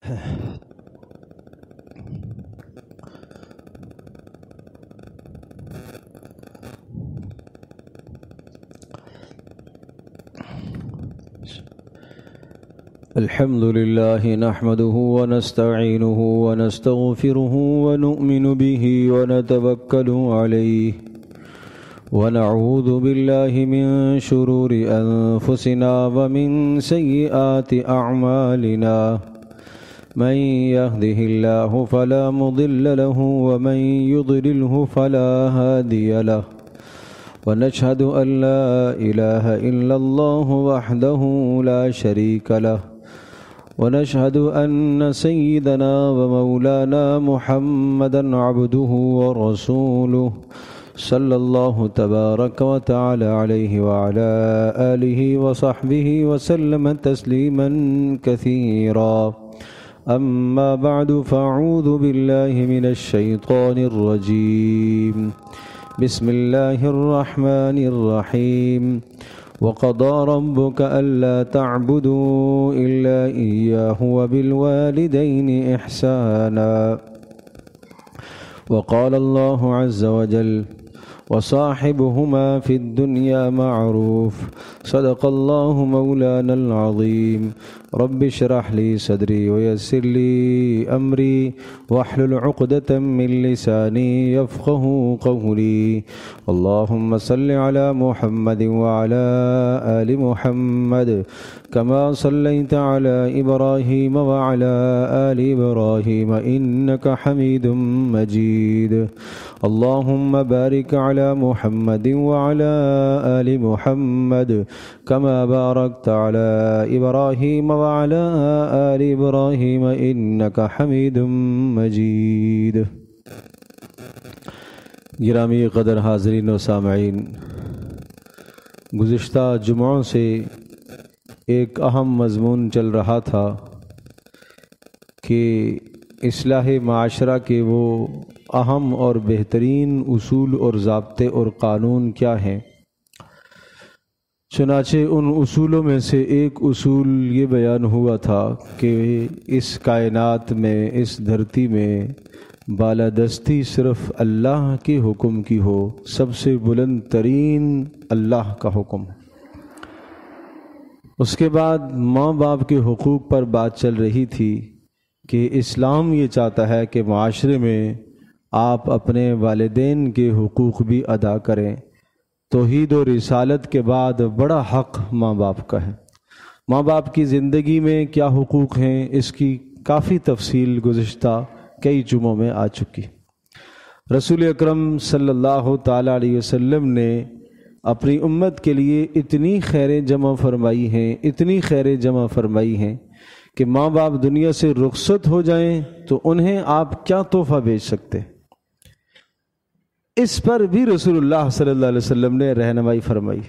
الحمد لله نحمده ونستعينه ونستغفره ونؤمن به ونتوكل عليه ونعوذ بالله من شرور أنفسنا ومن سيئات أعمالنا من يهده الله فلا مضل له ومن يضلله فلا هادي له ونشهد أن لا إله إلا الله وحده لا شريك له ونشهد أن سيدنا ومولانا محمدًا عبده ورسوله صلى الله تبارك وتعالى عليه وعلى آله وصحبه وسلم تسليمًا كثيرا. أما بعد فأعوذ بالله من الشيطان الرجيم. بسم الله الرحمن الرحيم. وقضى ربك ألا تعبدوا إلا إياه وبالوالدين إحسانا. وقال الله عز وجل وصاحبهما في الدنيا معروف. صدق الله مولانا العظيم. رب اشرح لي صدري ويسر لي أمري واحلل عقدة من لساني يفقه قولي. اللهم صل على محمد وعلى آل محمد كما صليت على إبراهيم وعلى آل إبراهيم إنك حميد مجيد. اللهم بارك على محمد وعلى آل محمد كما باركت على إبراهيم وعلى آل إبراهيم إنك حميد مجيد. گرامی قدر حاضرین و سامعین، گزشتہ جمعوں سے ایک اہم مضمون چل رہا تھا کہ اصلاح معاشرہ کے وہ اہم اور بہترین اصول اور ضابطے اور قانون کیا ہیں. چنانچہ ان اصولوں میں سے ایک اصول یہ بیان ہوا تھا کہ اس کائنات میں، اس دھرتی میں بالادستی صرف اللہ کے حکم کی ہو، سب سے بلند ترین اللہ کا حکم. اس کے بعد ماں باپ کے حقوق پر بات چل رہی تھی کہ اسلام یہ چاہتا ہے کہ معاشرے میں آپ اپنے والدین کے حقوق بھی ادا کریں. توحید و رسالت کے بعد بڑا حق ماں باپ کا ہے. ماں باپ کی زندگی میں کیا حقوق ہیں، اس کی کافی تفصیل گزشتہ کئی جمعوں میں آ چکی. رسول اکرم صلی اللہ تعالیٰ علیہ وسلم نے اپنی امت کے لیے اتنی خیریں جمع فرمائی ہیں، اتنی خیریں جمع فرمائی ہیں کہ ماں باپ دنیا سے رخصت ہو جائیں تو انہیں آپ کیا تحفہ بھیج سکتے. اس پر بھی رسول اللہ صلی اللہ علیہ وسلم نے رہنمائی فرمائی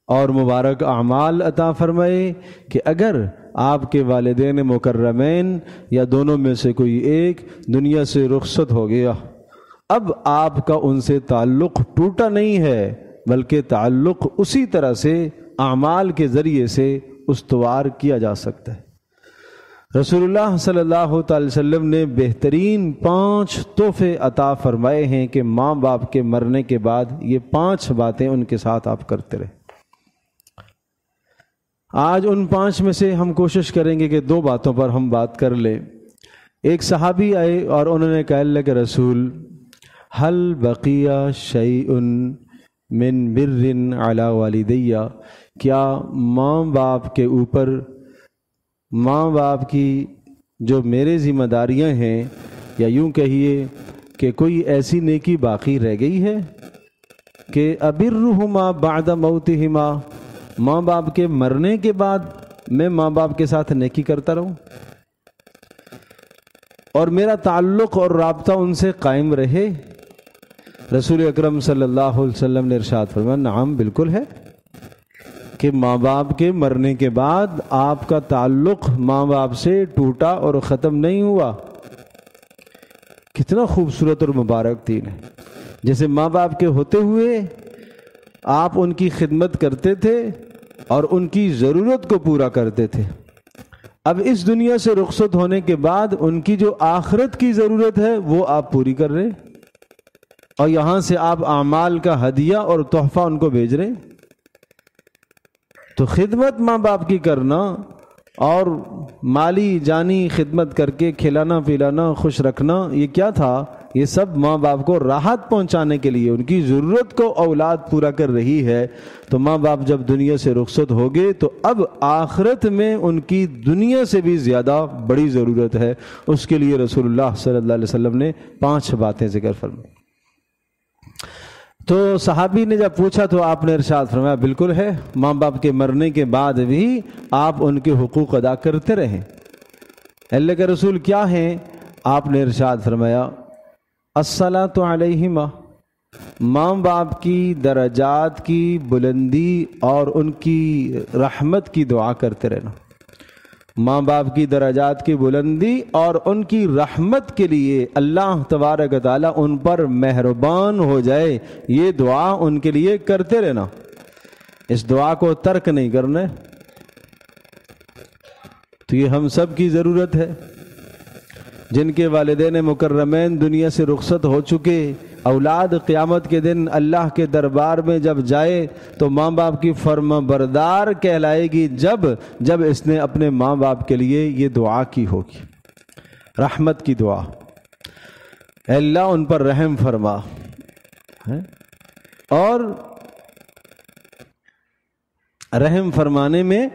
اور مبارک اعمال عطا فرمائے کہ اگر آپ کے والدین مکرمین یا دونوں میں سے کوئی ایک دنیا سے رخصت ہو گیا، اب آپ کا ان سے تعلق ٹوٹا نہیں ہے، بلکہ تعلق اسی طرح سے اعمال کے ذریعے سے استوار کیا جا سکتا ہے. رسول اللہ صلی اللہ تعالی وسلم نے بہترین 5 تحفے عطا فرمائے ہیں کہ ماں باپ کے مرنے کے بعد یہ 5 باتیں ان کے ساتھ آپ کرتے رہے. آج ان 5 میں سے ہم کوشش کریں گے کہ 2 باتوں پر ہم بات کر لیں. ایک صحابی آئے اور انہوں نے کہا اللہ کے رسول حل بقیہ شیء من بر علی والدیہ، کیا ماں باپ کے اوپر، ماں باپ کی جو میرے ذمہ داریاں ہیں، یا یوں کہیے کہ کوئی ایسی نیکی باقی رہ گئی ہے کہ ابرہما بعد موتہما، ماں باپ کے مرنے کے بعد میں ماں باپ کے ساتھ نیکی کرتا رہوں اور میرا تعلق اور رابطہ ان سے قائم رہے. رسول اکرم صلی اللہ علیہ وسلم نے ارشاد فرمایا نعم، بالکل ہے کہ ماں باپ کے مرنے کے بعد آپ کا تعلق ماں باپ سے ٹوٹا اور ختم نہیں ہوا. کتنا خوبصورت اور مبارک دین ہے. جیسے ماں باپ کے ہوتے ہوئے آپ ان کی خدمت کرتے تھے اور ان کی ضرورت کو پورا کرتے تھے، اب اس دنیا سے رخصت ہونے کے بعد ان کی جو آخرت کی ضرورت ہے وہ آپ پوری کر رہے، اور یہاں سے آپ اعمال کا ہدیہ اور تحفہ ان کو بھیج رہے۔ تو خدمت ماں باپ کی کرنا اور مالی جانی خدمت کر کے کھلانا پلانا خوش رکھنا، یہ کیا تھا؟ یہ سب ماں باپ کو راحت پہنچانے کے لیے، ان کی ضرورت کو اولاد پورا کر رہی ہے۔ تو ماں باپ جب دنیا سے رخصت ہو گئے تو اب آخرت میں ان کی دنیا سے بھی زیادہ بڑی ضرورت ہے۔ اس کے لیے رسول اللہ صلی اللہ علیہ وسلم نے 5 باتیں ذکر فرمائی۔ تو صحابی نے جب پوچھا تو آپ نے ارشاد فرمایا بالکل ہے، ماں باپ کے مرنے کے بعد بھی آپ ان کے حقوق ادا کرتے رہیں۔ اللہ کے رسول کیا ہیں؟ آپ نے ارشاد فرمایا الصلاۃ علیہما، ماں باپ کی درجات کی بلندی اور ان کی رحمت کی دعا کرتے رہنا۔ ماں باپ کی درجات کی بلندی اور ان کی رحمت کے لیے اللہ تبارک و تعالیٰ ان پر مہربان ہو جائے، یہ دعا ان کے لیے کرتے رہنا، اس دعا کو ترک نہیں کرنا۔ تو یہ ہم سب کی ضرورت ہے، جن کے والدین مکرمین دنیا سے رخصت ہو چکے، اولاد قیامت کے دن اللہ کے دربار میں جب جائے تو ماں باپ کی فرما بردار کہلائے گی جب اس نے اپنے ماں باپ کے لیے یہ دعا کی ہوگی، رحمت کی دعا، اے اللہ ان پر رحم فرما۔ اور رحم فرمانے میں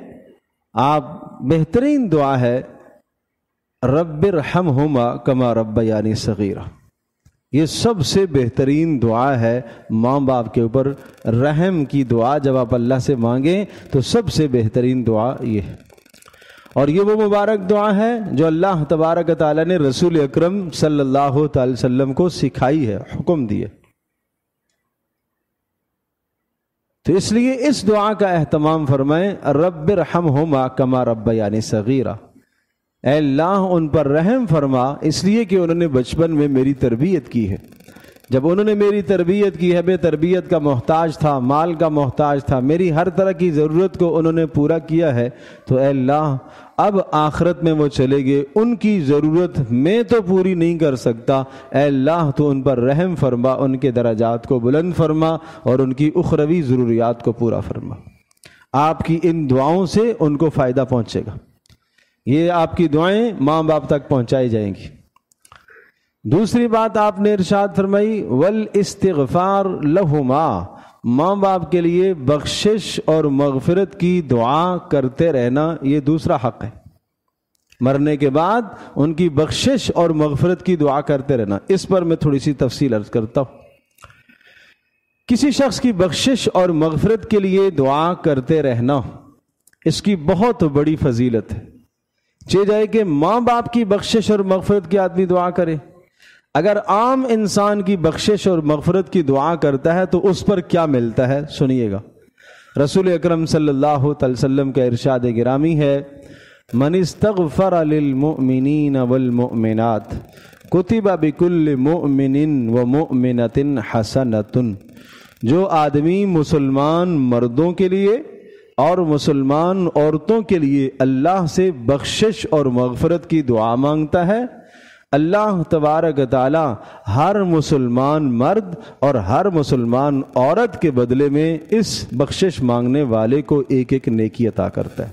آپ بہترین دعا ہے رب ارحمہما کما ربیانی صغیرا، یہ سب سے بہترین دعا ہے ماں باپ کے اوپر رحم کی دعا۔ جب آپ اللہ سے مانگیں تو سب سے بہترین دعا یہ ہے، اور یہ وہ مبارک دعا ہے جو اللہ تبارک و تعالیٰ نے رسول اکرم صلی اللہ تعالی وسلم کو سکھائی ہے، حکم دیے۔ تو اس لیے اس دعا کا اہتمام فرمائیں، رب ارحمہما کما ربیانی صغیرا، اے اللہ ان پر رحم فرما، اس لیے کہ انہوں نے بچپن میں میری تربیت کی ہے۔ جب انہوں نے میری تربیت کی ہے، میں تربیت کا محتاج تھا، مال کا محتاج تھا، میری ہر طرح کی ضرورت کو انہوں نے پورا کیا ہے، تو اے اللہ اب آخرت میں وہ چلے گئے، ان کی ضرورت میں تو پوری نہیں کر سکتا، اے اللہ تو ان پر رحم فرما، ان کے درجات کو بلند فرما اور ان کی اخروی ضروریات کو پورا فرما۔ آپ کی ان دعاؤں سے ان کو فائدہ پہنچے گا، یہ آپ کی دعائیں ماں باپ تک پہنچائی جائیں گی۔ دوسری بات آپ نے ارشاد فرمائی والاستغفار لہما، ماں باپ کے لیے بخشش اور مغفرت کی دعا کرتے رہنا، یہ دوسرا حق ہے۔ مرنے کے بعد ان کی بخشش اور مغفرت کی دعا کرتے رہنا، اس پر میں تھوڑی سی تفصیل عرض کرتا ہوں۔ کسی شخص کی بخشش اور مغفرت کے لیے دعا کرتے رہنا، اس کی بہت بڑی فضیلت ہے۔ چاہے جائے کہ ماں باپ کی بخشش اور مغفرت کی آدمی دعا کرے، اگر عام انسان کی بخشش اور مغفرت کی دعا کرتا ہے تو اس پر کیا ملتا ہے سنیے گا۔ رسول اکرم صلی اللہ علیہ وسلم کا ارشاد گرامی ہے من استغفر للمؤمنین والمؤمنات کتب بکل مؤمن ومؤمنۃ حسنۃ، جو آدمی مسلمان مردوں کے لیے اور مسلمان عورتوں کے لیے اللہ سے بخشش اور مغفرت کی دعا مانگتا ہے، اللہ تبارک تعالی ہر مسلمان مرد اور ہر مسلمان عورت کے بدلے میں اس بخشش مانگنے والے کو ایک ایک نیکی عطا کرتا ہے۔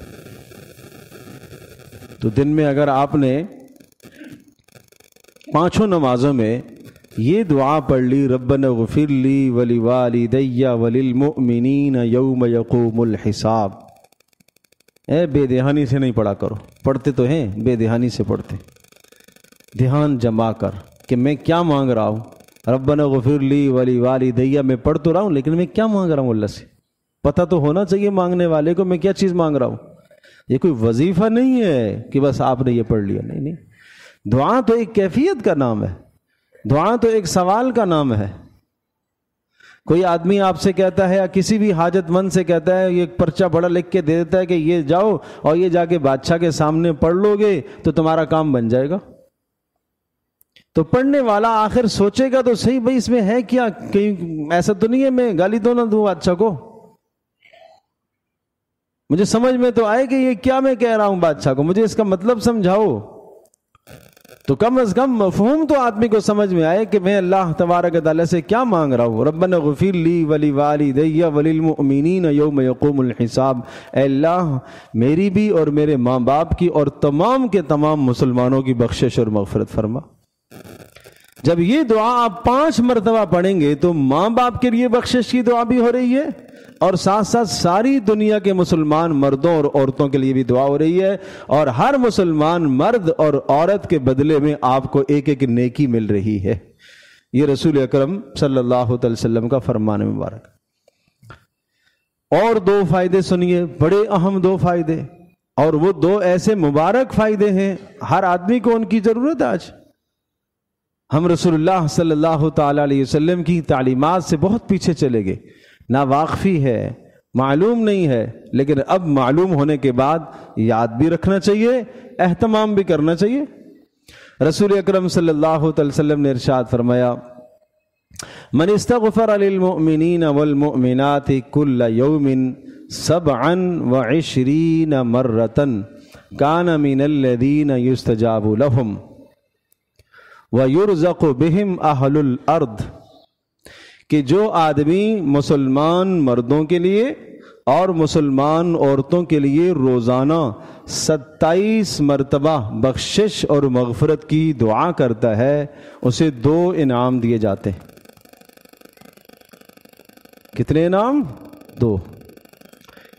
تو دن میں اگر آپ نے 5 نمازوں میں یہ دعا پڑھ لی ربنا اغفر لی ولوالدی وللمؤمنین یوم یقوم الحساب، بے دہانی سے نہیں پڑھا کرو، پڑھتے تو ہیں بے دہانی سے پڑھتے، دھیان جما کر کہ میں کیا مانگ رہا ہوں، ربنا اغفر لی ولوالدی میں پڑھ تو رہا ہوں لیکن میں کیا مانگ رہا ہوں اللہ سے، پتہ تو ہونا چاہیے مانگنے والے کو میں کیا چیز مانگ رہا ہوں۔ یہ کوئی وظیفہ نہیں ہے کہ بس آپ نے یہ پڑھ لیا، نہیں، دعا تو ایک کیفیت کا نام ہے، دعا تو ایک سوال کا نام ہے۔ کوئی آدمی آپ سے کہتا ہے یا کسی بھی حاجت مند سے کہتا ہے، یہ پرچہ بڑا لکھ کے دے دیتا ہے کہ یہ جاؤ اور یہ جا کے بادشاہ کے سامنے پڑھ لو گے تو تمہارا کام بن جائے گا، تو پڑھنے والا آخر سوچے گا تو صحیح بھائی اس میں ہے کیا، کہیں ایسا تو نہیں ہے میں گالی تو نہ دوں بادشاہ کو، مجھے سمجھ میں تو آئے کہ یہ کیا میں کہہ رہا ہوں بادشاہ کو، مجھے اس کا مطلب سمجھاؤ، تو کم از کم مفہوم تو آدمی کو سمجھ میں آئے کہ میں اللہ تبارک و تعالیٰ سے کیا مانگ رہا ہوں۔ ربنا اغفر لی ولوالدی وللمؤمنین یوم یقوم الحساب، اے اللہ میری بھی اور میرے ماں باپ کی اور تمام کے تمام مسلمانوں کی بخشش اور مغفرت فرما۔ جب یہ دعا آپ 5 مرتبہ پڑھیں گے تو ماں باپ کے لیے بخشش کی دعا بھی ہو رہی ہے، اور ساتھ ساتھ ساری دنیا کے مسلمان مردوں اور عورتوں کے لیے بھی دعا ہو رہی ہے، اور ہر مسلمان مرد اور عورت کے بدلے میں آپ کو ایک ایک نیکی مل رہی ہے۔ یہ رسول اکرم صلی اللہ علیہ وسلم کا فرمان مبارک۔ اور 2 فائدے سنیے، بڑے اہم 2 فائدے، اور وہ 2 ایسے مبارک فائدے ہیں ہر آدمی کو ان کی ضرورت ہے۔ آج ہم رسول اللہ صلی اللہ تعالی علیہ وسلم کی تعلیمات سے بہت پیچھے چلے گئے، ناواقفی ہے، معلوم نہیں ہے، لیکن اب معلوم ہونے کے بعد یاد بھی رکھنا چاہیے، اہتمام بھی کرنا چاہیے۔ رسول اکرم صلی اللہ علیہ وسلم نے ارشاد فرمایا، من استغفر للمؤمنین والمؤمنات کل یوم 27 مرۃ کان من الذین یستجاب لهم وَيُرْزَقُ بِهِمْ أَهْلُ الْأَرْضِ، کہ جو آدمی مسلمان مردوں کے لیے اور مسلمان عورتوں کے لیے روزانہ 27 مرتبہ بخشش اور مغفرت کی دعا کرتا ہے، اسے 2 انعام دیے جاتے ہیں۔ کتنے انعام؟ 2۔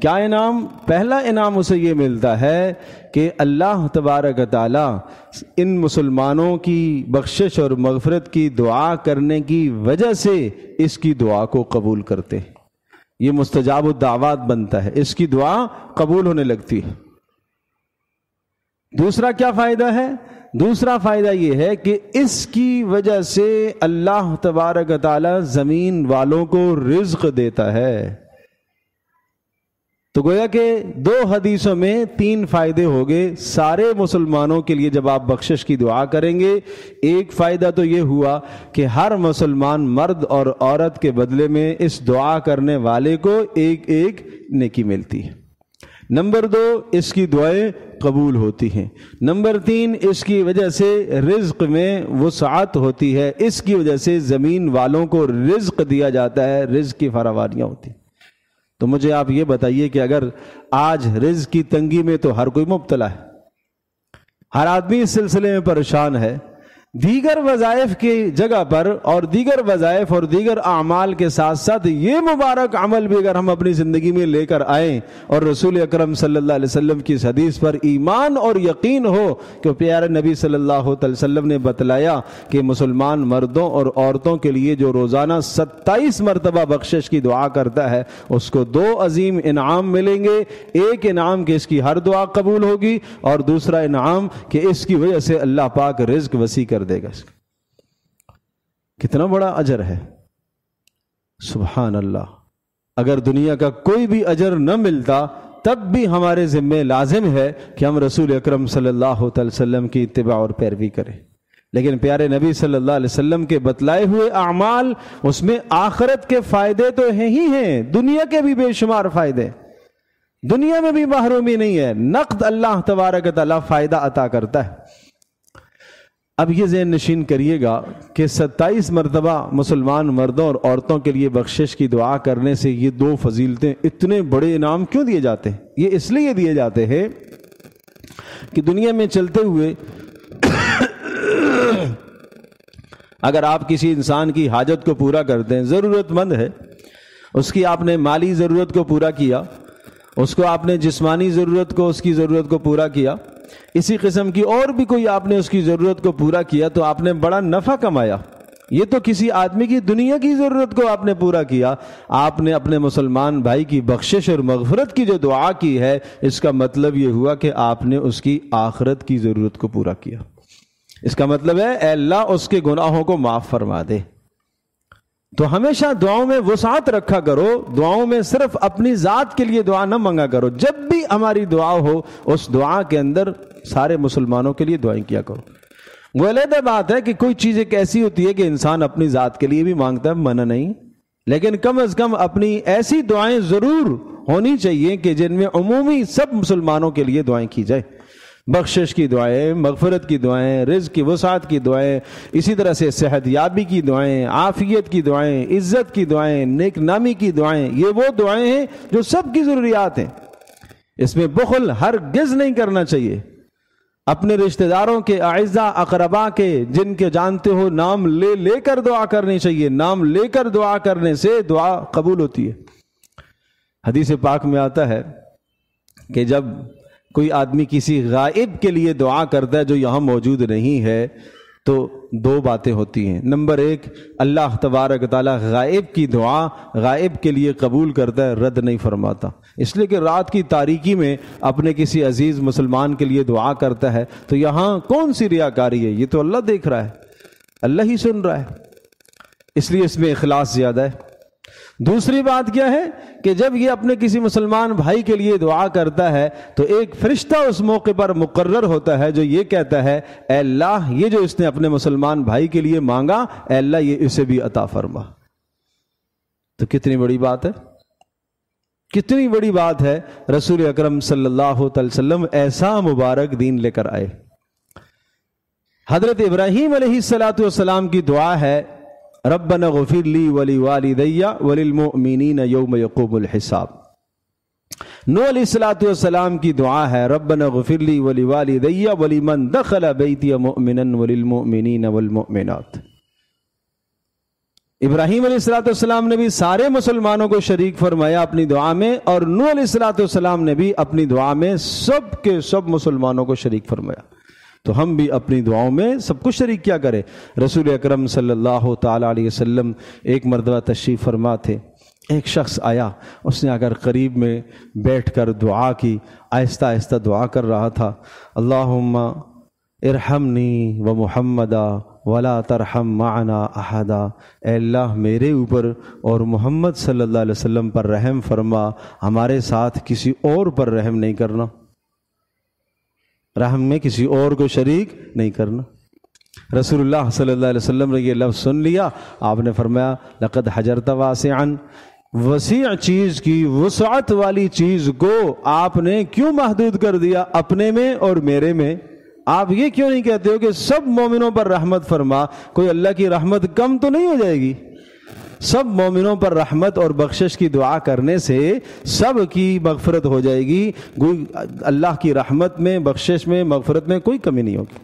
کیا انعام؟ پہلا انعام اسے یہ ملتا ہے کہ اللہ تبارک و تعالی ان مسلمانوں کی بخشش اور مغفرت کی دعا کرنے کی وجہ سے اس کی دعا کو قبول کرتے ہیں، یہ مستجاب الدعوات بنتا ہے، اس کی دعا قبول ہونے لگتی ہے۔ دوسرا کیا فائدہ ہے؟ دوسرا فائدہ یہ ہے کہ اس کی وجہ سے اللہ تبارک و تعالی زمین والوں کو رزق دیتا ہے۔ تو گویا کہ 2 حدیثوں میں 3 فائدے ہو گئے سارے مسلمانوں کے لیے جب آپ بخشش کی دعا کریں گے۔ ایک فائدہ تو یہ ہوا کہ ہر مسلمان مرد اور عورت کے بدلے میں اس دعا کرنے والے کو ایک ایک نیکی ملتی ہے۔ نمبر 2، اس کی دعائیں قبول ہوتی ہیں۔ نمبر 3، اس کی وجہ سے رزق میں وسعت ہوتی ہے، اس کی وجہ سے زمین والوں کو رزق دیا جاتا ہے، رزق کی فراوانیاں ہوتی ہیں۔ تو مجھے آپ یہ بتائیے کہ اگر آج رزق کی تنگی میں تو ہر کوئی مبتلا ہے، ہر آدمی اس سلسلے میں پریشان ہے، دیگر وظائف کی جگہ پر اور دیگر وظائف اور دیگر اعمال کے ساتھ ساتھ یہ مبارک عمل بھی اگر ہم اپنی زندگی میں لے کر آئیں اور رسول اکرم صلی اللہ علیہ وسلم کی اس حدیث پر ایمان اور یقین ہو کہ پیارے نبی صلی اللہ علیہ وسلم نے بتلایا کہ مسلمان مردوں اور عورتوں کے لیے جو روزانہ 27 مرتبہ بخشش کی دعا کرتا ہے اس کو 2 عظیم انعام ملیں گے۔ ایک انعام کہ اس کی ہر دعا قبول ہوگی، اور دوسرا انعام کہ اس کی وجہ سے اللہ پاک رزق وسیع کر دے گا۔ کتنا بڑا اجر ہے، سبحان اللہ۔ اگر دنیا کا کوئی بھی اجر نہ ملتا تب بھی ہمارے ذمہ لازم ہے کہ ہم رسول اکرم صلی اللہ علیہ وسلم کی اتباع اور پیروی کریں، لیکن پیارے نبی صلی اللہ علیہ وسلم کے بتلائے ہوئے اعمال، اس میں آخرت کے فائدے تو ہیں ہی ہیں، دنیا کے بھی بے شمار فائدے، دنیا میں بھی محرومی نہیں ہے، نقد اللہ تبارک و تعالی فائدہ عطا کرتا ہے۔ اب یہ ذہن نشین کریے گا کہ 27 مرتبہ مسلمان مردوں اور عورتوں کے لیے بخشش کی دعا کرنے سے یہ 2 فضیلتیں، اتنے بڑے انعام کیوں دیے جاتے ہیں؟ یہ اس لیے دیے جاتے ہیں کہ دنیا میں چلتے ہوئے اگر آپ کسی انسان کی حاجت کو پورا کرتے ہیں، ضرورت مند ہے، اس کی آپ نے مالی ضرورت کو پورا کیا، اس کو آپ نے جسمانی ضرورت کو، اس کی ضرورت کو پورا کیا، اسی قسم کی اور بھی کوئی آپ نے اس کی ضرورت کو پورا کیا تو آپ نے بڑا نفع کمایا۔ یہ تو کسی آدمی کی دنیا کی ضرورت کو آپ نے پورا کیا، آپ نے اپنے مسلمان بھائی کی بخشش اور مغفرت کی جو دعا کی ہے، اس کا مطلب یہ ہوا کہ آپ نے اس کی آخرت کی ضرورت کو پورا کیا۔ اس کا مطلب ہے اے اللہ اس کے گناہوں کو معاف فرما دے۔ تو ہمیشہ دعاؤں میں وسعت رکھا کرو، دعاؤں میں صرف اپنی ذات کے لیے دعا نہ مانگا کرو، جب بھی ہماری دعا ہو اس دعا کے اندر سارے مسلمانوں کے لیے دعائیں کیا کرو۔ وہ علیحدہ بات ہے کہ کوئی چیز ایک ایسی ہوتی ہے کہ انسان اپنی ذات کے لیے بھی مانگتا ہے، منع نہیں، لیکن کم از کم اپنی ایسی دعائیں ضرور ہونی چاہیے کہ جن میں عمومی سب مسلمانوں کے لیے دعائیں کی جائے، بخشش کی دعائیں، مغفرت کی دعائیں، رزق کی وسعت کی دعائیں، اسی طرح سے صحت یابی کی دعائیں، عافیت کی دعائیں، عزت کی دعائیں، نیک نامی کی دعائیں. یہ وہ دعائیں ہیں جو سب کی ضروریات ہیں. اس میں بخل ہرگز نہیں کرنا چاہیے. اپنے رشتہ داروں کے، اعزاء اقربا کے، جن کے جانتے ہو، نام لے لے کر دعا کرنی چاہیے. نام لے کر دعا کرنے سے دعا قبول ہوتی ہے. حدیث پاک میں آتا ہے کہ جب کوئی آدمی کسی غائب کے لیے دعا کرتا ہے جو یہاں موجود نہیں ہے تو دو باتیں ہوتی ہیں. نمبر ایک، اللہ تبارک تعالیٰ غائب کی دعا غائب کے لیے قبول کرتا ہے، رد نہیں فرماتا. اس لیے کہ رات کی تاریکی میں اپنے کسی عزیز مسلمان کے لیے دعا کرتا ہے تو یہاں کون سی ریاکاری ہے؟ یہ تو اللہ دیکھ رہا ہے، اللہ ہی سن رہا ہے. اس لیے اس میں اخلاص زیادہ ہے. دوسری بات کیا ہے کہ جب یہ اپنے کسی مسلمان بھائی کے لیے دعا کرتا ہے تو ایک فرشتہ اس موقع پر مقرر ہوتا ہے جو یہ کہتا ہے اے اللہ یہ جو اس نے اپنے مسلمان بھائی کے لیے مانگا، اے اللہ یہ اسے بھی عطا فرما. تو کتنی بڑی بات ہے، کتنی بڑی بات ہے. رسول اکرم صلی اللہ علیہ وسلم ایسا مبارک دین لے کر آئے. حضرت ابراہیم علیہ السلام کی دعا ہے ربنا غفر لی ولی والدی وللمؤمنین یوم یقوم الحساب. نوح علیہ السلام کی دعا ہے ربنا غفر لی ولی والدی ولمن دخل بیتی مؤمنا وللمؤمنین والمؤمنات. ابراہیم علیہ السلام نے بھی سارے مسلمانوں کو شریک فرمایا اپنی دعا میں، اور نوح علیہ السلام نے بھی اپنی دعا میں سب کے سب مسلمانوں کو شریک فرمایا. تو ہم بھی اپنی دعاؤں میں سب کچھ شریک کیا کریں. رسول اکرم صلی اللہ تعالی علیہ وسلم ایک مرتبہ تشریف فرما تھے. ایک شخص آیا، اس نے اگر قریب میں بیٹھ کر دعا کی، آہستہ آہستہ دعا کر رہا تھا اللہم ارحمنی و محمدا ولا ترحم معنا احدا. اے اللہ میرے اوپر اور محمد صلی اللہ علیہ وسلم پر رحم فرما، ہمارے ساتھ کسی اور پر رحم نہیں کرنا، رحم میں کسی اور کو شریک نہیں کرنا. رسول اللہ صلی اللہ علیہ وسلم نے یہ لفظ سن لیا. آپ نے فرمایا لقد حجرت واسعا، وسیع چیز کی، وسعت والی چیز کو آپ نے کیوں محدود کر دیا اپنے میں اور میرے میں؟ آپ یہ کیوں نہیں کہتے ہو کہ سب مومنوں پر رحمت فرما؟ کوئی اللہ کی رحمت کم تو نہیں ہو جائے گی؟ سب مومنوں پر رحمت اور بخشش کی دعا کرنے سے سب کی مغفرت ہو جائے گی. اللہ کی رحمت میں، بخشش میں، مغفرت میں کوئی کمی نہیں ہوگی.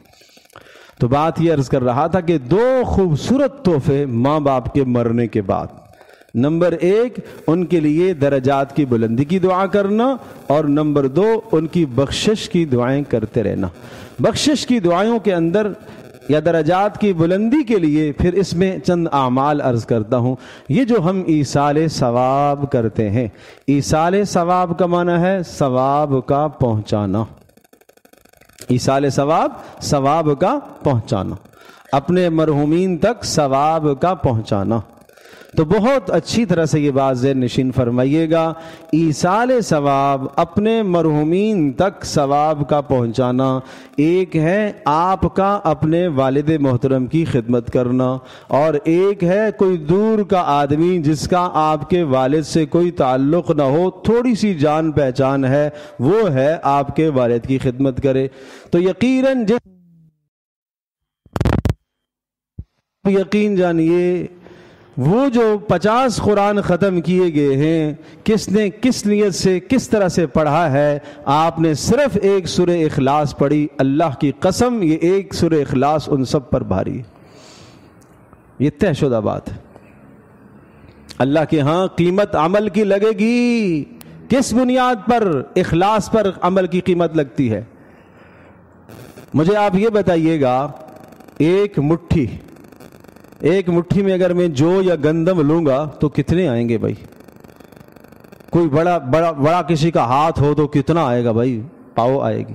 تو بات یہ عرض کر رہا تھا کہ دو خوبصورت تحفے ماں باپ کے مرنے کے بعد. نمبر ایک، ان کے لیے درجات کی بلندی کی دعا کرنا، اور نمبر دو، ان کی بخشش کی دعائیں کرتے رہنا. بخشش کی دعائوں کے اندر یا درجات کی بلندی کے لیے پھر اس میں چند اعمال عرض کرتا ہوں. یہ جو ہم ایصال ثواب کرتے ہیں، ایصال ثواب کا معنی ہے ثواب کا پہنچانا. ایصال ثواب، ثواب کا پہنچانا، اپنے مرحومین تک ثواب کا پہنچانا. تو بہت اچھی طرح سے یہ بات ذہن نشین فرمائیے گا. ایصال ثواب، اپنے مرحومین تک ثواب کا پہنچانا، ایک ہے آپ کا اپنے والد محترم کی خدمت کرنا، اور ایک ہے کوئی دور کا آدمی جس کا آپ کے والد سے کوئی تعلق نہ ہو، تھوڑی سی جان پہچان ہے، وہ ہے آپ کے والد کی خدمت کرے. تو یقیناً یقین جانیے وہ جو 50 قرآن ختم کیے گئے ہیں، کس نے کس نیت سے کس طرح سے پڑھا ہے؟ آپ نے صرف ایک سورہ اخلاص پڑھی. اللہ کی قسم یہ ایک سورہ اخلاص ان سب پر بھاری ہے. یہ طے شدہ بات ہے. اللہ کے ہاں قیمت عمل کی لگے گی. کس بنیاد پر؟ اخلاص پر عمل کی قیمت لگتی ہے. مجھے آپ یہ بتائیے گا، ایک مٹھی میں اگر میں جو یا گندم لوں گا تو کتنے آئیں گے بھائی؟ کوئی بڑا کسی کا ہاتھ ہو تو کتنا آئے گا بھائی؟ پاؤ آئے گی،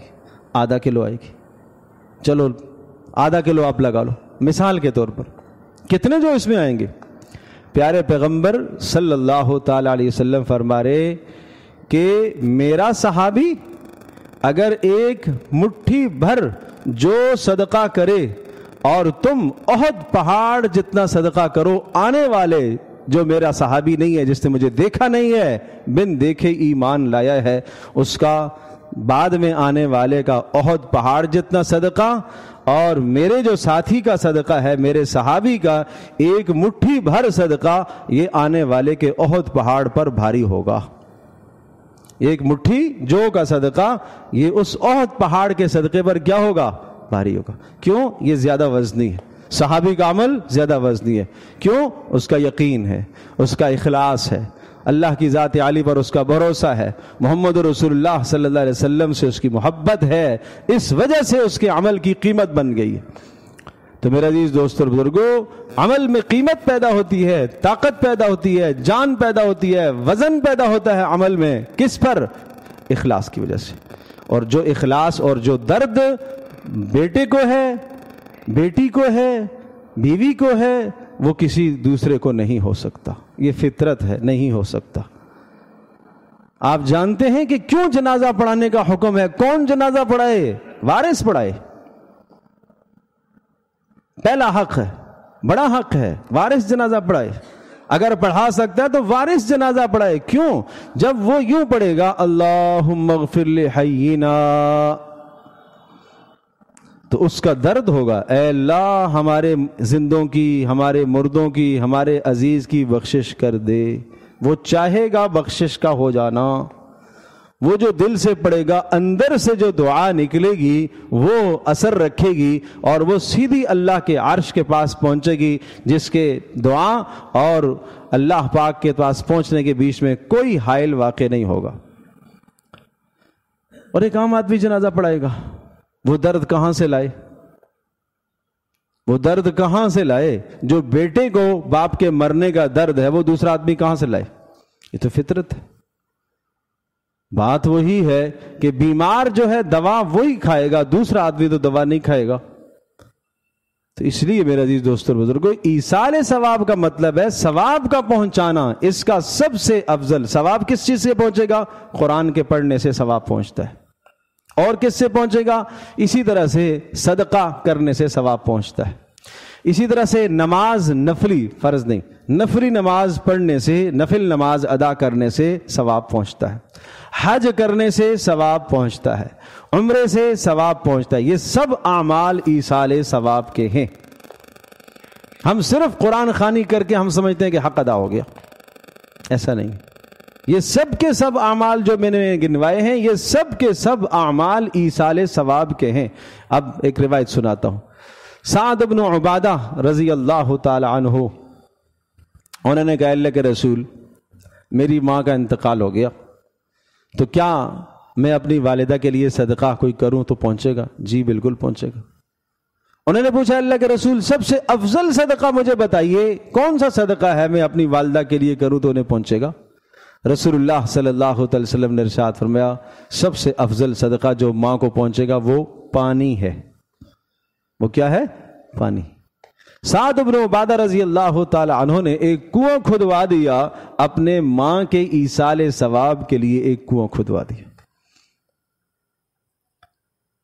آدھا کلو آئے گی. چلو آدھا کلو آپ لگا لو مثال کے طور پر، کتنے جو اس میں آئیں گے؟ پیارے پیغمبر صلی اللہ تعالی علیہ وسلم فرما رہے کہ میرا صحابی اگر ایک مٹھی بھر جو صدقہ کرے اور تم احد پہاڑ جتنا صدقہ کرو، آنے والے جو میرا صحابی نہیں ہے، جس نے مجھے دیکھا نہیں ہے، بن دیکھے ایمان لایا ہے، اس کا بعد میں آنے والے کا احد پہاڑ جتنا صدقہ اور میرے جو ساتھی کا صدقہ ہے، میرے صحابی کا ایک مٹھی بھر صدقہ، یہ آنے والے کے احد پہاڑ پر بھاری ہوگا۔ ایک مٹھی جو کا صدقہ یہ اس احد پہاڑ کے صدقے پر کیا ہوگا؟ بھاری ہوگا۔ کیوں؟ یہ زیادہ وزنی ہے۔ صحابی کا عمل زیادہ وزنی ہے۔ کیوں؟ اس کا یقین ہے، اس کا اخلاص ہے، اللہ کی ذات عالی پر اس کا بھروسہ ہے، محمد رسول اللہ صلی اللہ علیہ وسلم سے اس کی محبت ہے، اس وجہ سے اس کے عمل کی قیمت بن گئی ہے۔ تو میرے عزیز دوستو اور بزرگوں، عمل میں قیمت پیدا ہوتی ہے، طاقت پیدا ہوتی ہے، جان پیدا ہوتی ہے، وزن پیدا ہوتا ہے عمل میں، کس پر؟ اخلاص کی وجہ سے۔ اور جو اخلاص اور جو درد بیٹے کو ہے، بیٹی کو ہے، بیوی کو ہے، وہ کسی دوسرے کو نہیں ہو سکتا۔ یہ فطرت ہے، نہیں ہو سکتا۔ آپ جانتے ہیں کہ کیوں جنازہ پڑھانے کا حکم ہے؟ کون جنازہ پڑھائے؟ وارث پڑھائے۔ پہلا حق ہے، بڑا حق ہے، وارث جنازہ پڑھائے۔ اگر پڑھا سکتا ہے تو وارث جنازہ پڑھائے۔ کیوں؟ جب وہ یوں پڑھے گا اللہم اغفر لحینا، تو اس کا درد ہوگا، اے اللہ ہمارے زندوں کی، ہمارے مردوں کی، ہمارے عزیز کی بخشش کر دے۔ وہ چاہے گا بخشش کا ہو جانا، وہ جو دل سے پڑے گا، اندر سے جو دعا نکلے گی وہ اثر رکھے گی اور وہ سیدھی اللہ کے عرش کے پاس پہنچے گی، جس کے دعا اور اللہ پاک کے پاس پہنچنے کے بیچ میں کوئی حائل واقع نہیں ہوگا۔ اور ایک عام آدمی جنازہ پڑھائے گا، وہ درد کہاں سے لائے؟ وہ درد کہاں سے لائے؟ جو بیٹے کو باپ کے مرنے کا درد ہے وہ دوسرا آدمی کہاں سے لائے؟ یہ تو فطرت ہے۔ بات وہی ہے کہ بیمار جو ہے دوا وہی کھائے گا، دوسرا آدمی تو دوا نہیں کھائے گا۔ تو اس لیے میرے عزیز دوستو اور بزرگوں، ایصال ثواب کا مطلب ہے ثواب کا پہنچانا۔ اس کا سب سے افضل ثواب کس چیز سے پہنچے گا؟ قرآن کے پڑھنے سے ثواب پہنچتا ہے۔ اور کس سے پہنچے گا؟ اسی طرح سے صدقہ کرنے سے ثواب پہنچتا ہے۔ اسی طرح سے نماز نفلی، فرض نہیں، نفلی نماز پڑھنے سے، نفل نماز ادا کرنے سے ثواب پہنچتا ہے۔ حج کرنے سے ثواب پہنچتا ہے، عمرے سے ثواب پہنچتا ہے۔ یہ سب اعمال ایصال ثواب کے ہیں۔ ہم صرف قرآن خوانی کر کے ہم سمجھتے ہیں کہ حق ادا ہو گیا، ایسا نہیں۔ یہ سب کے سب اعمال جو میں نے گنوائے ہیں، یہ سب کے سب اعمال ایصال ثواب کے ہیں۔ اب ایک روایت سناتا ہوں۔ سعد بن عبادہ رضی اللہ تعالی عنہ، انہوں نے کہا اللہ کے رسول، میری ماں کا انتقال ہو گیا، تو کیا میں اپنی والدہ کے لیے صدقہ کوئی کروں تو پہنچے گا؟ جی بالکل پہنچے گا۔ انہوں نے پوچھا اللہ کے رسول سب سے افضل صدقہ مجھے بتائیے، کون سا صدقہ ہے میں اپنی والدہ کے لیے کروں تو انہیں پہنچے گا؟ رسول اللہ صلی اللہ علیہ وسلم نے ارشاد فرمایا سب سے افضل صدقہ جو ماں کو پہنچے گا وہ پانی ہے۔ وہ کیا ہے؟ پانی۔ سعد بن عبادہ رضی اللہ تعالی عنہ نے ایک کنواں کھدوا دیا، اپنے ماں کے ایصال ثواب کے لیے ایک کنواں کھدوا دیا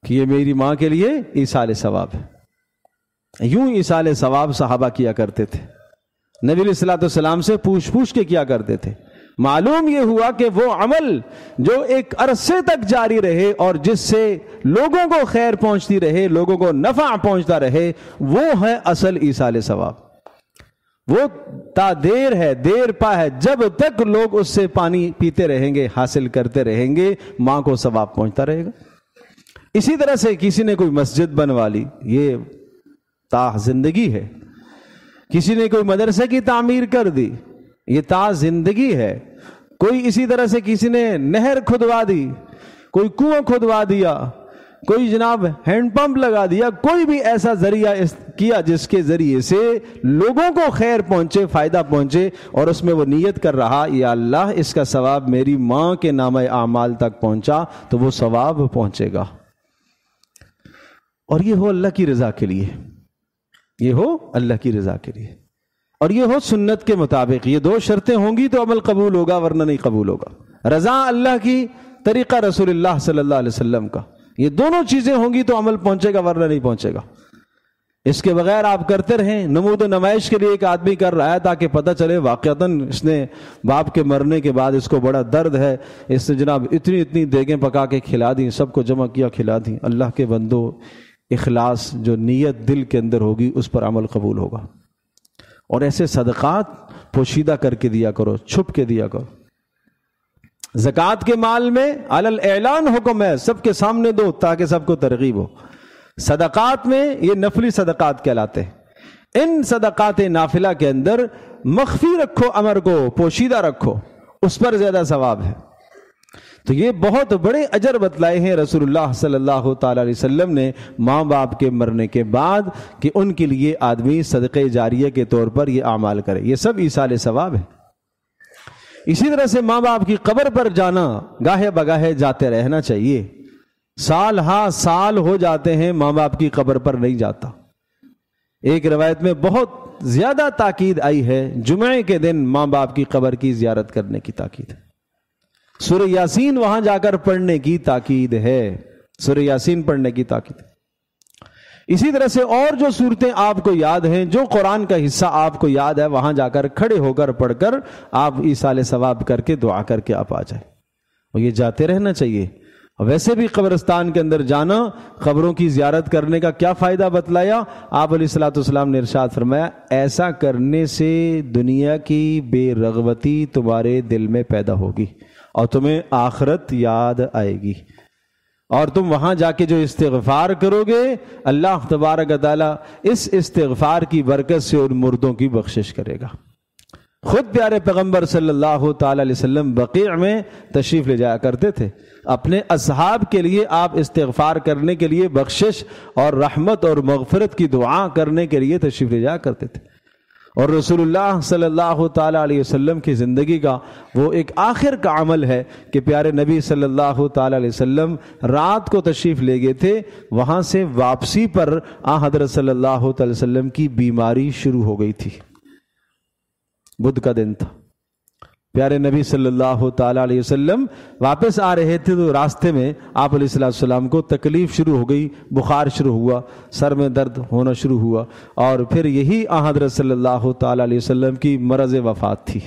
کہ یہ میری ماں کے لیے ایصال ثواب ہے۔ یوں ایصال ثواب صحابہ کیا کرتے تھے، نبی علیہ الصلوۃ والسلام سے پوچھ کے کیا کرتے تھے۔ معلوم یہ ہوا کہ وہ عمل جو ایک عرصے تک جاری رہے اور جس سے لوگوں کو خیر پہنچتی رہے، لوگوں کو نفع پہنچتا رہے، وہ ہے اصل ایصال ثواب۔ وہ تا دیر ہے، دیر پا ہے، جب تک لوگ اس سے پانی پیتے رہیں گے، حاصل کرتے رہیں گے، ماں کو ثواب پہنچتا رہے گا۔ اسی طرح سے کسی نے کوئی مسجد بنوا لی، یہ تا زندگی ہے۔ کسی نے کوئی مدرسے کی تعمیر کر دی، یہ تا زندگی ہے۔ کوئی اسی طرح سے کسی نے نہر کھدوا دی، کوئی کنواں کھدوا دیا، کوئی جناب ہینڈ پمپ لگا دیا، کوئی بھی ایسا ذریعہ کیا جس کے ذریعے سے لوگوں کو خیر پہنچے، فائدہ پہنچے، اور اس میں وہ نیت کر رہا یا اللہ اس کا ثواب میری ماں کے نامہ اعمال تک پہنچا تو وہ ثواب پہنچے گا، اور یہ ہو اللہ کی رضا کے لیے، یہ ہو اللہ کی رضا کے لیے، اور یہ ہو سنت کے مطابق۔ یہ دو شرطیں ہوں گی تو عمل قبول ہوگا، ورنہ نہیں قبول ہوگا۔ رضا اللہ کی، طریقہ رسول اللہ صلی اللہ علیہ وسلم کا، یہ دونوں چیزیں ہوں گی تو عمل پہنچے گا، ورنہ نہیں پہنچے گا۔ اس کے بغیر آپ کرتے رہیں، نمود و نمائش کے لیے ایک آدمی کر رہا ہے تاکہ پتہ چلے واقعتاً اس نے باپ کے مرنے کے بعد اس کو بڑا درد ہے، اس نے جناب اتنی دیگیں پکا کے کھلا دیں، سب کو جمع کیا کھلا دیں۔ اللہ کے بندو، اخلاص جو نیت دل کے اندر ہوگی اس پر عمل قبول ہوگا۔ اور ایسے صدقات پوشیدہ کر کے دیا کرو، چھپ کے دیا کرو۔ زکوٰۃ کے مال میں علی الاعلان حکم ہے، سب کے سامنے دو تاکہ سب کو ترغیب ہو۔ صدقات میں یہ نفلی صدقات کہلاتے ہیں، ان صدقات نافلہ کے اندر مخفی رکھو، امر کو پوشیدہ رکھو، اس پر زیادہ ثواب ہے۔ تو یہ بہت بڑے اجر بتلائے ہیں رسول اللہ صلی اللہ تعالی علیہ وسلم نے ماں باپ کے مرنے کے بعد کہ ان کے لیے آدمی صدقہ جاریہ کے طور پر یہ اعمال کرے، یہ سب ایصال ثواب ہے۔ اسی طرح سے ماں باپ کی قبر پر جانا، گاہے بگاہے جاتے رہنا چاہیے۔ سال ہاں سال ہو جاتے ہیں ماں باپ کی قبر پر نہیں جاتا۔ ایک روایت میں بہت زیادہ تاکید آئی ہے، جمعے کے دن ماں باپ کی قبر کی زیارت کرنے کی تاکید ہے۔ سورہ یاسین وہاں جا کر پڑھنے کی تاکید ہے، سورہ یاسین پڑھنے کی تاکید ہے۔ اسی طرح سے اور جو صورتیں آپ کو یاد ہیں، جو قرآن کا حصہ آپ کو یاد ہے، وہاں جا کر کھڑے ہو کر پڑھ کر آپ ایصال ثواب کر کے دعا کر کے آپ آ جائیں، اور یہ جاتے رہنا چاہیے۔ ویسے بھی قبرستان کے اندر جانا، قبروں کی زیارت کرنے کا کیا فائدہ بتلایا؟ آپ علیہ الصلوۃ والسلام نے ارشاد فرمایا، ایسا کرنے سے دنیا کی بے رغبتی تمہارے دل میں پیدا ہوگی اور تمہیں آخرت یاد آئے گی، اور تم وہاں جا کے جو استغفار کرو گے، اللہ تبارک و تعالیٰ اس استغفار کی برکت سے ان مردوں کی بخشش کرے گا۔ خود پیارے پیغمبر صلی اللہ تعالی علیہ وسلم بقیع میں تشریف لے جایا کرتے تھے، اپنے اصحاب کے لیے آپ استغفار کرنے کے لیے، بخشش اور رحمت اور مغفرت کی دعا کرنے کے لیے تشریف لے جایا کرتے تھے۔ اور رسول اللہ صلی اللہ تعالی علیہ وسلم کی زندگی کا وہ ایک آخر کا عمل ہے کہ پیارے نبی صلی اللہ تعالی علیہ وسلم رات کو تشریف لے گئے تھے، وہاں سے واپسی پر حضرت صلی اللہ تعالی وسلم کی بیماری شروع ہو گئی تھی۔ بدھ کا دن تھا، پیارے نبی صلی اللہ تعالی علیہ وسلم واپس آ رہے تھے تو راستے میں آپ علیہ السلام کو تکلیف شروع ہو گئی، بخار شروع ہوا، سر میں درد ہونا شروع ہوا، اور پھر یہی حضرت صلی اللہ تعالی علیہ وسلم کی مرض وفات تھی۔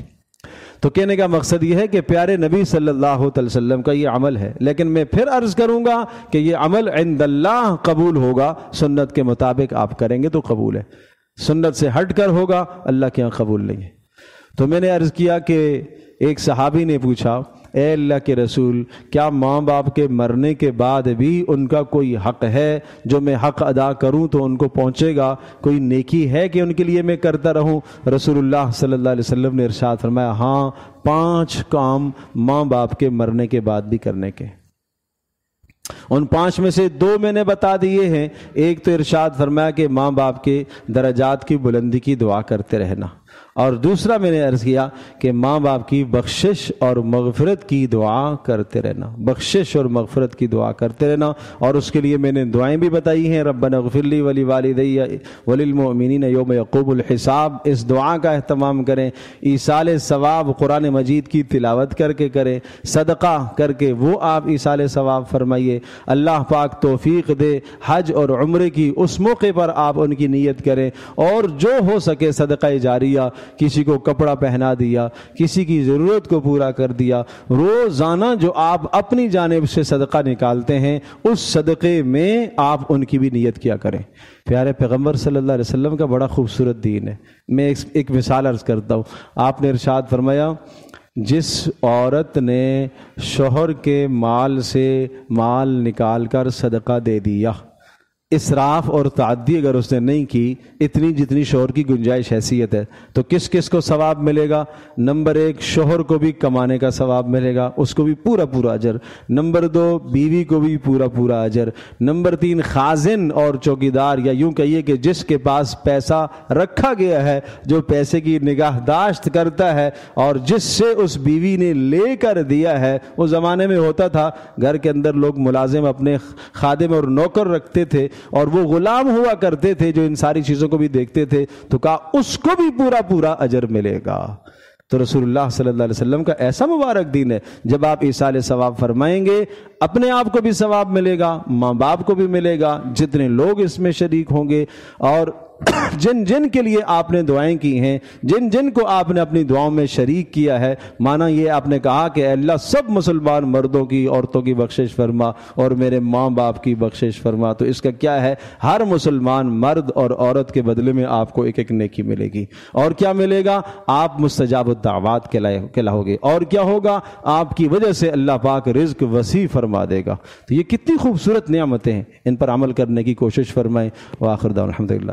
تو کہنے کا مقصد یہ ہے کہ پیارے نبی صلی اللہ علیہ وسلم کا یہ عمل ہے، لیکن میں پھر عرض کروں گا کہ یہ عمل عند اللہ قبول ہوگا، سنت کے مطابق آپ کریں گے تو قبول ہے، سنت سے ہٹ کر ہوگا اللہ کے یہاں قبول نہیں ہے۔ تو میں نے عرض کیا کہ ایک صحابی نے پوچھا، اے اللہ کے رسول، کیا ماں باپ کے مرنے کے بعد بھی ان کا کوئی حق ہے جو میں حق ادا کروں تو ان کو پہنچے گا؟ کوئی نیکی ہے کہ ان کے لیے میں کرتا رہوں؟ رسول اللہ صلی اللہ علیہ وسلم نے ارشاد فرمایا، ہاں 5 کام ماں باپ کے مرنے کے بعد بھی کرنے کے۔ ان 5 میں سے 2 میں نے بتا دیے ہیں۔ ایک تو ارشاد فرمایا کہ ماں باپ کے درجات کی بلندی کی دعا کرتے رہنا، اور دوسرا میں نے عرض کیا کہ ماں باپ کی بخشش اور مغفرت کی دعا کرتے رہنا، بخشش اور مغفرت کی دعا کرتے رہنا۔ اور اس کے لیے میں نے دعائیں بھی بتائی ہیں، ربنا اغفر لی ولوالدی وللمؤمنین یوم یقوم الحساب، اس دعا کا اہتمام کریں۔ ایصال ثواب قرآن مجید کی تلاوت کر کے کریں، صدقہ کر کے وہ آپ ایصال ثواب فرمائیے۔ اللہ پاک توفیق دے، حج اور عمرے کی اس موقع پر آپ ان کی نیت کریں، اور جو ہو سکے صدقہ جاریہ، کسی کو کپڑا پہنا دیا، کسی کی ضرورت کو پورا کر دیا، روزانہ جو آپ اپنی جانب سے صدقہ نکالتے ہیں اس صدقے میں آپ ان کی بھی نیت کیا کریں۔ پیارے پیغمبر صلی اللہ علیہ وسلم کا بڑا خوبصورت دین ہے۔ میں ایک مثال عرض کرتا ہوں۔ آپ نے ارشاد فرمایا، جس عورت نے شوہر کے مال سے مال نکال کر صدقہ دے دیا، اسراف اور تعدی اگر اس نے نہیں کی، اتنی جتنی شوہر کی گنجائش حیثیت ہے، تو کس کس کو ثواب ملے گا؟ نمبر 1 شوہر کو بھی کمانے کا ثواب ملے گا، اس کو بھی پورا پورا اجر۔ نمبر 2 بیوی کو بھی پورا پورا اجر۔ نمبر 3 خازن اور چوکیدار، یا یوں کہیے کہ جس کے پاس پیسہ رکھا گیا ہے، جو پیسے کی نگہداشت کرتا ہے، اور جس سے اس بیوی نے لے کر دیا ہے۔ اس زمانے میں ہوتا تھا گھر کے اندر لوگ ملازم اپنے خادم اور نوکر رکھتے تھے، اور وہ غلام ہوا کرتے تھے جو ان ساری چیزوں کو بھی دیکھتے تھے، تو کہا اس کو بھی پورا پورا اجر ملے گا۔ تو رسول اللہ صلی اللہ علیہ وسلم کا ایسا مبارک دین ہے، جب آپ ایصال ثواب فرمائیں گے اپنے آپ کو بھی ثواب ملے گا، ماں باپ کو بھی ملے گا، جتنے لوگ اس میں شریک ہوں گے، اور جن جن کے لیے آپ نے دعائیں کی ہیں، جن جن کو آپ نے اپنی دعاؤں میں شریک کیا ہے، مانا یہ آپ نے کہا کہ اے اللہ سب مسلمان مردوں کی عورتوں کی بخشش فرما اور میرے ماں باپ کی بخشش فرما، تو اس کا کیا ہے، ہر مسلمان مرد اور عورت کے بدلے میں آپ کو ایک ایک نیکی ملے گی۔ اور کیا ملے گا؟ آپ مستجاب الدعوات کہلاؤ گے، اور کیا ہوگا؟ آپ کی وجہ سے اللہ پاک رزق وسیع فرما دے گا۔ تو یہ کتنی خوبصورت نعمتیں ہیں، ان پر عمل کرنے کی کوشش فرمائیں۔ وآخر دعوانا الحمدللہ۔